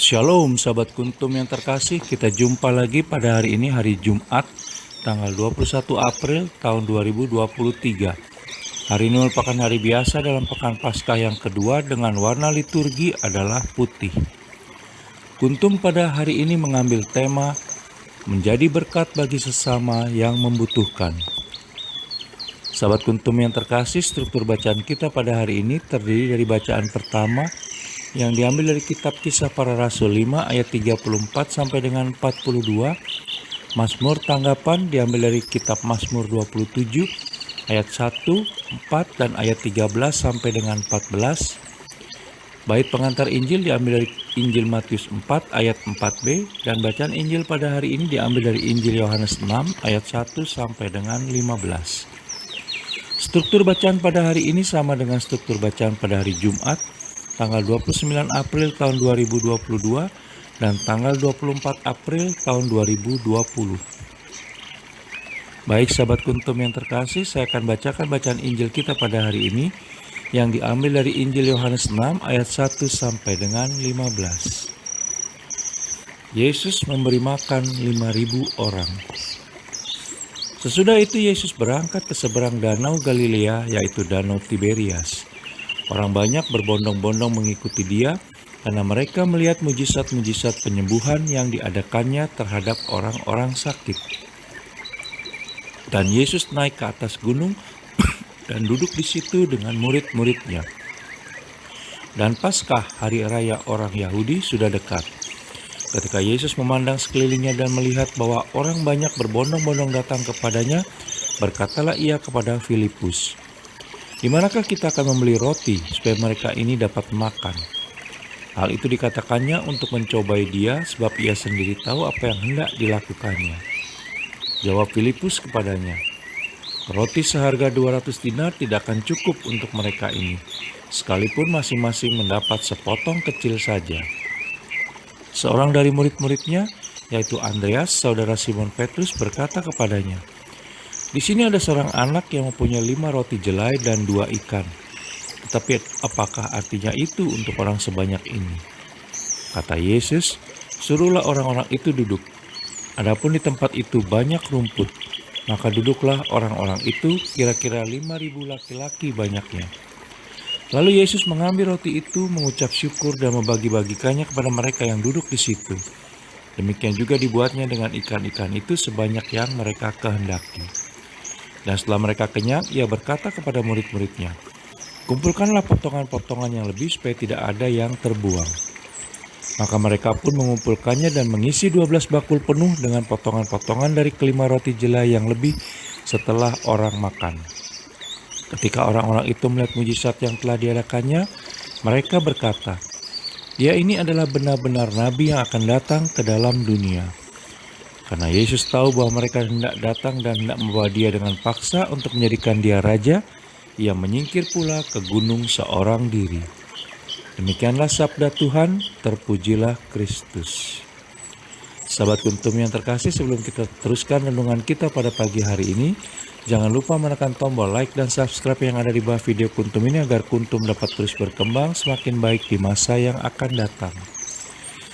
Shalom sahabat kuntum yang terkasih, kita jumpa lagi pada hari ini, hari Jumat tanggal 21 April tahun 2023. Hari ini merupakan hari biasa dalam pekan Paskah yang kedua dengan warna liturgi adalah putih. Kuntum pada hari ini mengambil tema menjadi berkat bagi sesama yang membutuhkan. Sahabat kuntum yang terkasih, struktur bacaan kita pada hari ini terdiri dari bacaan pertama yang diambil dari kitab Kisah Para Rasul 5 ayat 34 sampai dengan 42. Mazmur tanggapan diambil dari kitab Mazmur 27 ayat 1, 4 dan ayat 13 sampai dengan 14. Bait pengantar Injil diambil dari Injil Matius 4 ayat 4b dan bacaan Injil pada hari ini diambil dari Injil Yohanes 6 ayat 1 sampai dengan 15. Struktur bacaan pada hari ini sama dengan struktur bacaan pada hari Jumat tanggal 29 April tahun 2022 dan tanggal 24 April tahun 2020. Baik sahabat kuntum yang terkasih, saya akan bacakan bacaan Injil kita pada hari ini yang diambil dari Injil Yohanes 6 ayat 1 sampai dengan 15. Yesus memberi makan 5.000 orang. Sesudah itu Yesus berangkat ke seberang danau Galilea, yaitu danau Tiberias. Orang banyak berbondong-bondong mengikuti dia karena mereka melihat mujizat-mujizat penyembuhan yang diadakannya terhadap orang-orang sakit. Dan Yesus naik ke atas gunung dan duduk di situ dengan murid-muridnya. Dan Paskah, hari raya orang Yahudi, sudah dekat. Ketika Yesus memandang sekelilingnya dan melihat bahwa orang banyak berbondong-bondong datang kepadanya, berkatalah ia kepada Filipus, "Di manakah kita akan membeli roti supaya mereka ini dapat makan?" Hal itu dikatakannya untuk mencobai dia, sebab ia sendiri tahu apa yang hendak dilakukannya. Jawab Filipus kepadanya, "Roti seharga 200 dinar tidak akan cukup untuk mereka ini, sekalipun masing-masing mendapat sepotong kecil saja." Seorang dari murid-muridnya, yaitu Andreas, saudara Simon Petrus, berkata kepadanya, "Di sini ada seorang anak yang mempunyai 5 roti jelai dan 2 ikan. Tetapi apakah artinya itu untuk orang sebanyak ini?" Kata Yesus, "Suruhlah orang-orang itu duduk. Adapun di tempat itu banyak rumput, maka duduklah orang-orang itu, kira-kira 5.000 laki-laki banyaknya." Lalu Yesus mengambil roti itu, mengucap syukur dan membagi-bagikannya kepada mereka yang duduk di situ. Demikian juga dibuatnya dengan ikan-ikan itu sebanyak yang mereka kehendaki. Dan setelah mereka kenyang, ia berkata kepada murid-muridnya, "Kumpulkanlah potongan-potongan yang lebih supaya tidak ada yang terbuang." Maka mereka pun mengumpulkannya dan mengisi 12 bakul penuh dengan potongan-potongan dari kelima roti jelai yang lebih setelah orang makan. Ketika orang-orang itu melihat mujizat yang telah diadakannya, mereka berkata, "Dia ini adalah benar-benar nabi yang akan datang ke dalam dunia." Karena Yesus tahu bahwa mereka hendak datang dan hendak membawa dia dengan paksa untuk menjadikan dia raja, ia menyingkir pula ke gunung seorang diri. Demikianlah sabda Tuhan, terpujilah Kristus. Sahabat kuntum yang terkasih, sebelum kita teruskan renungan kita pada pagi hari ini, jangan lupa menekan tombol like dan subscribe yang ada di bawah video kuntum ini agar kuntum dapat terus berkembang semakin baik di masa yang akan datang.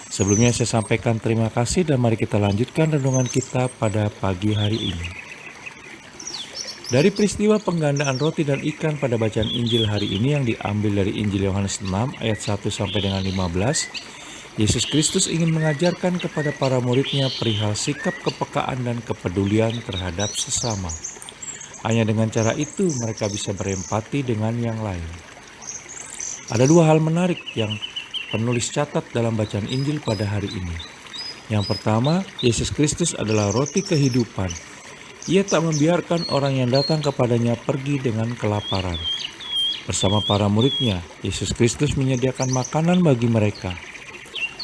Sebelumnya saya sampaikan terima kasih dan mari kita lanjutkan renungan kita pada pagi hari ini. Dari peristiwa penggandaan roti dan ikan pada bacaan Injil hari ini yang diambil dari Injil Yohanes 6 ayat 1 sampai dengan 15, Yesus Kristus ingin mengajarkan kepada para muridnya perihal sikap kepekaan dan kepedulian terhadap sesama. Hanya dengan cara itu mereka bisa berempati dengan yang lain. Ada 2 hal menarik yang penulis catat dalam bacaan Injil pada hari ini. Yang pertama, Yesus Kristus adalah roti kehidupan. Ia tak membiarkan orang yang datang kepadanya pergi dengan kelaparan. Bersama para muridnya, Yesus Kristus menyediakan makanan bagi mereka.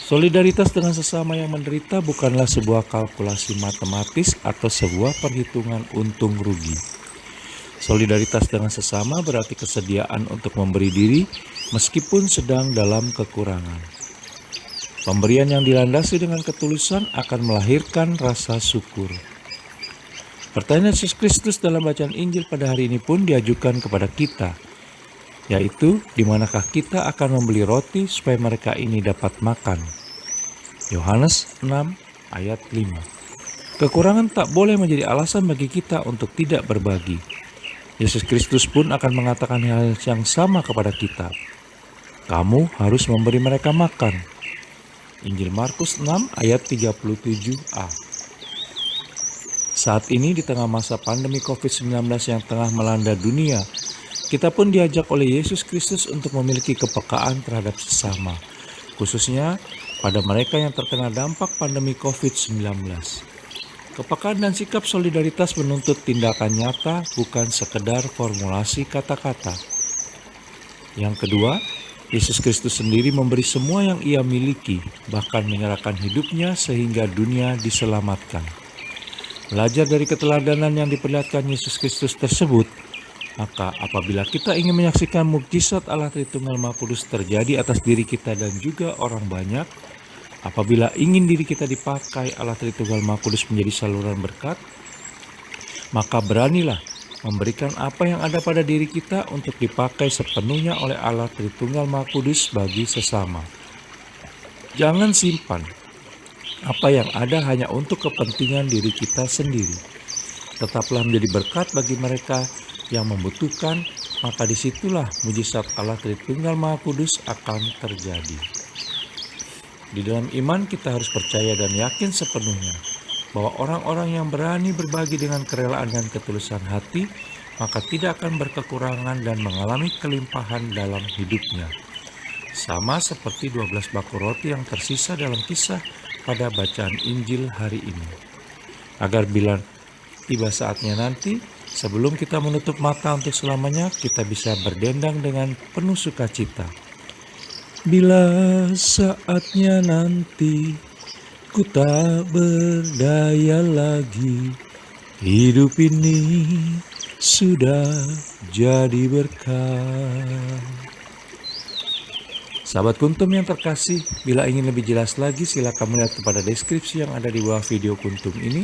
Solidaritas dengan sesama yang menderita bukanlah sebuah kalkulasi matematis atau sebuah perhitungan untung rugi. Solidaritas dengan sesama berarti kesediaan untuk memberi diri meskipun sedang dalam kekurangan. Pemberian yang dilandasi dengan ketulusan akan melahirkan rasa syukur. Pertanyaan Yesus Kristus dalam bacaan Injil pada hari ini pun diajukan kepada kita, yaitu di manakah kita akan membeli roti supaya mereka ini dapat makan. Yohanes 6 ayat 5. Kekurangan tak boleh menjadi alasan bagi kita untuk tidak berbagi. Yesus Kristus pun akan mengatakan hal yang sama kepada kita. Kamu harus memberi mereka makan. Injil Markus 6 ayat 37a. Saat ini di tengah masa pandemi COVID-19 yang tengah melanda dunia, kita pun diajak oleh Yesus Kristus untuk memiliki kepekaan terhadap sesama, khususnya pada mereka yang terkena dampak pandemi COVID-19. Kepekaan dan sikap solidaritas menuntut tindakan nyata, bukan sekedar formulasi kata-kata. Yang kedua, Yesus Kristus sendiri memberi semua yang ia miliki, bahkan menyerahkan hidupnya sehingga dunia diselamatkan. Belajar dari keteladanan yang diperlihatkan Yesus Kristus tersebut, maka apabila kita ingin menyaksikan mukjizat Allah Tritunggal Maha Kudus terjadi atas diri kita dan juga orang banyak, apabila ingin diri kita dipakai Allah Tritunggal Maha Kudus menjadi saluran berkat, maka beranilah memberikan apa yang ada pada diri kita untuk dipakai sepenuhnya oleh Allah Tritunggal Maha Kudus bagi sesama. Jangan simpan apa yang ada hanya untuk kepentingan diri kita sendiri. Tetaplah menjadi berkat bagi mereka yang membutuhkan, maka disitulah mujizat Allah Tritunggal Maha Kudus akan terjadi. Di dalam iman kita harus percaya dan yakin sepenuhnya bahwa orang-orang yang berani berbagi dengan kerelaan dan ketulusan hati, maka tidak akan berkekurangan dan mengalami kelimpahan dalam hidupnya. Sama seperti 12 baku roti yang tersisa dalam kisah pada bacaan Injil hari ini. Agar bila tiba saatnya nanti, sebelum kita menutup mata untuk selamanya, kita bisa berdendang dengan penuh sukacita. Bila saatnya nanti ku tak berdaya lagi, hidup ini sudah jadi berkah. Sahabat Kuntum yang terkasih, bila ingin lebih jelas lagi silakan melihat kepada deskripsi yang ada di bawah video Kuntum ini.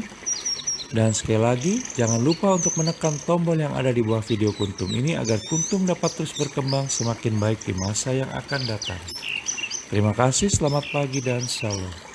Dan sekali lagi, jangan lupa untuk menekan tombol yang ada di bawah video Kuntum ini agar Kuntum dapat terus berkembang semakin baik di masa yang akan datang. Terima kasih, selamat pagi dan shalom.